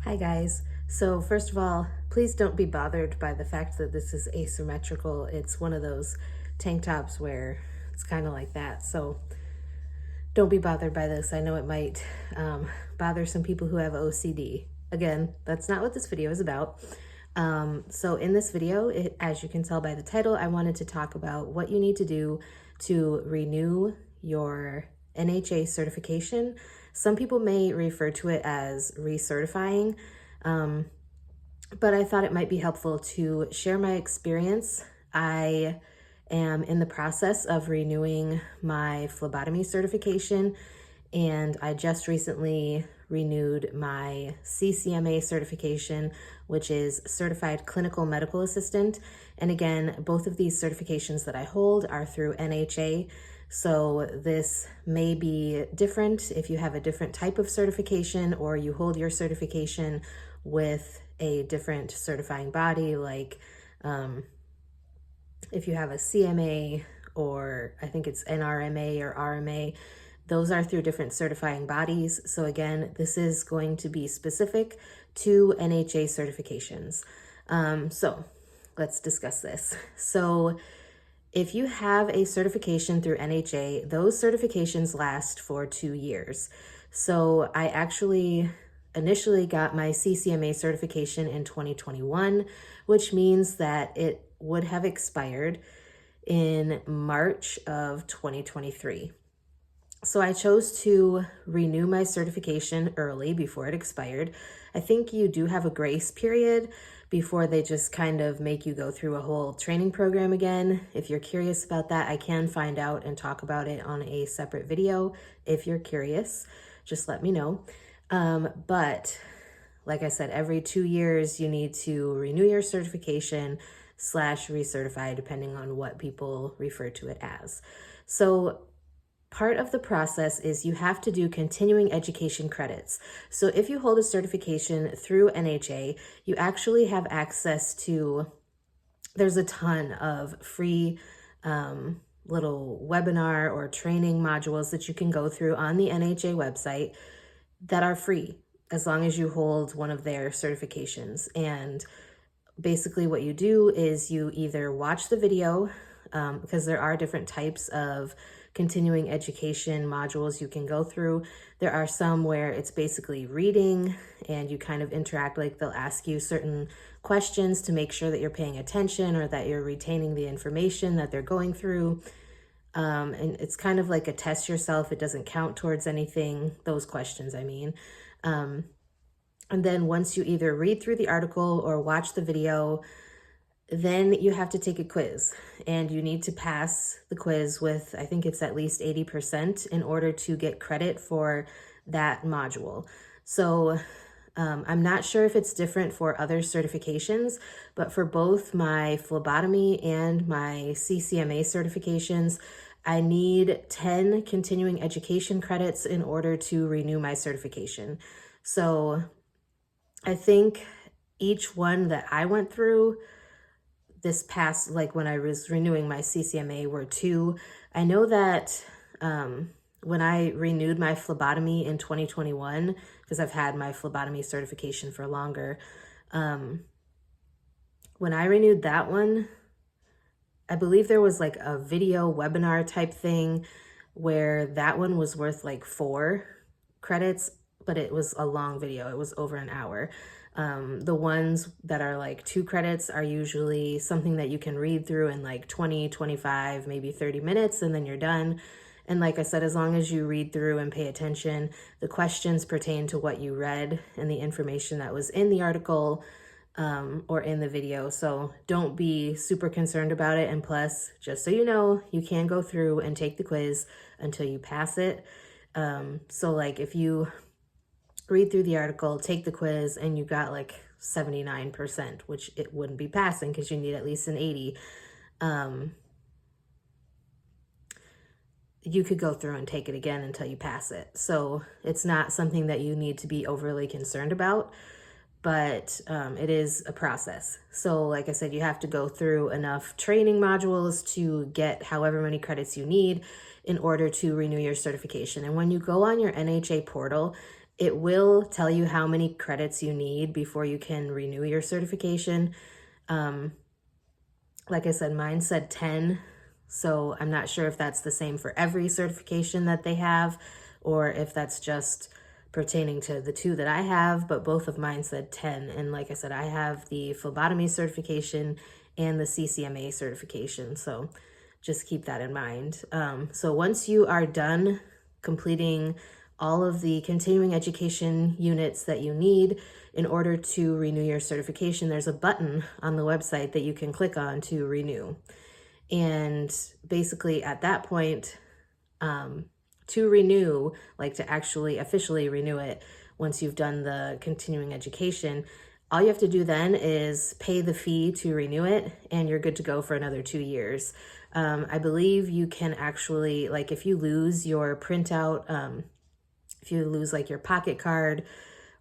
Hi guys. So first of all, please don't be bothered by the fact that this is asymmetrical. It's one of those tank tops where it's kind of like that. So don't be bothered by this. I know it might bother some people who have OCD. Again, that's not what this video is about. So in this video, as you can tell by the title, I wanted to talk about what you need to do to renew your NHA certification. Some people may refer to it as recertifying, but I thought it might be helpful to share my experience. I am in the process of renewing my phlebotomy certification, and I just recently renewed my CCMA certification, which is Certified Clinical Medical Assistant. And again, both of these certifications that I hold are through NHA. So this may be different if you have a different type of certification or you hold your certification with a different certifying body, like if you have a CMA or I think it's NRMA or RMA. Those are through different certifying bodies. So again, this is going to be specific to NHA certifications. So let's discuss this. So if you have a certification through NHA, those certifications last for 2 years. So I actually initially got my CCMA certification in 2021, which means that it would have expired in March of 2023. So I chose to renew my certification early before it expired. I think you do have a grace period before they just kind of make you go through a whole training program again. If you're curious about that, I can find out and talk about it on a separate video. If you're curious, just let me know. But like I said, every 2 years you need to renew your certification / recertify, depending on what people refer to it as. So part of the process is you have to do continuing education credits. So if you hold a certification through NHA, you actually have access to, there's a ton of free little webinar or training modules that you can go through on the NHA website that are free as long as you hold one of their certifications. And basically what you do is you either watch the video, because there are different types of continuing education modules you can go through. There are some where it's basically reading and you kind of interact, like they'll ask you certain questions to make sure that you're paying attention or that you're retaining the information that they're going through. And it's kind of like a test yourself. It doesn't count towards anything, those questions, I mean. And then once you either read through the article or watch the video, then you have to take a quiz, and you need to pass the quiz with, I think it's at least 80% in order to get credit for that module. So I'm not sure if it's different for other certifications, but for both my phlebotomy and my CCMA certifications, I need 10 continuing education credits in order to renew my certification. So I think each one that I went through this past, like when I was renewing my CCMA, were 2. I know that when I renewed my phlebotomy in 2021, because I've had my phlebotomy certification for longer, when I renewed that one, I believe there was like a video webinar type thing where that one was worth like 4 credits, but it was a long video. It was over an hour. The ones that are like 2 credits are usually something that you can read through in like 20, 25, maybe 30 minutes, and then you're done. And like I said, as long as you read through and pay attention, the questions pertain to what you read and the information that was in the article or in the video. So don't be super concerned about it. And plus, just so you know, you can go through and take the quiz until you pass it. So like if you read through the article, take the quiz, and you got like 79%, which it wouldn't be passing because you need at least an 80. You could go through and take it again until you pass it. So it's not something that you need to be overly concerned about, but it is a process. So like I said, you have to go through enough training modules to get however many credits you need in order to renew your certification. And when you go on your NHA portal, It will tell you how many credits you need before you can renew your certification. Like I said, mine said 10, so I'm not sure if that's the same for every certification that they have, or if that's just pertaining to the two that I have, but both of mine said 10. And like I said, I have the phlebotomy certification and the CCMA certification, so just keep that in mind. So once you are done completing all of the continuing education units that you need in order to renew your certification, there's a button on the website that you can click on to renew. And basically at that point, to renew, like to actually officially renew it, once you've done the continuing education, all you have to do then is pay the fee to renew it, and you're good to go for another 2 years. I believe you can actually, like if you lose your printout, if you lose like your pocket card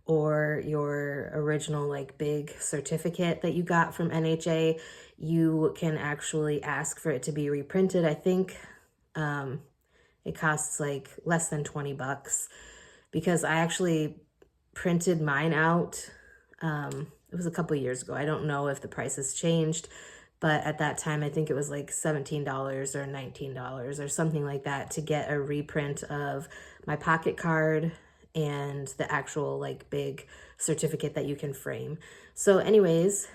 or your original like big certificate that you got from NHA, you can actually ask for it to be reprinted. I think it costs like less than 20 bucks, because I actually printed mine out. It was a couple years ago. I don't know if the price has changed, but at that time, I think it was like $17 or $19 or something like that to get a reprint of my pocket card and the actual like big certificate that you can frame. So anyways,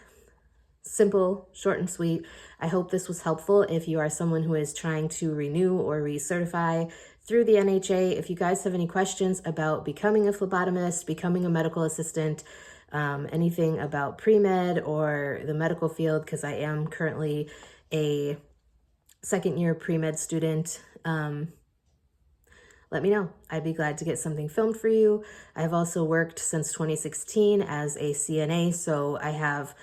simple, short and sweet. I hope this was helpful if you are someone who is trying to renew or recertify through the NHA. If you guys have any questions about becoming a phlebotomist, becoming a medical assistant, anything about pre-med or the medical field, because I am currently a second-year pre-med student, let me know. I'd be glad to get something filmed for you. I've also worked since 2016 as a CNA, so I have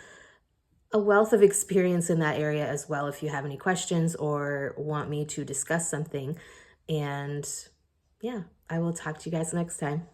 a wealth of experience in that area as well if you have any questions or want me to discuss something. And yeah, I will talk to you guys next time.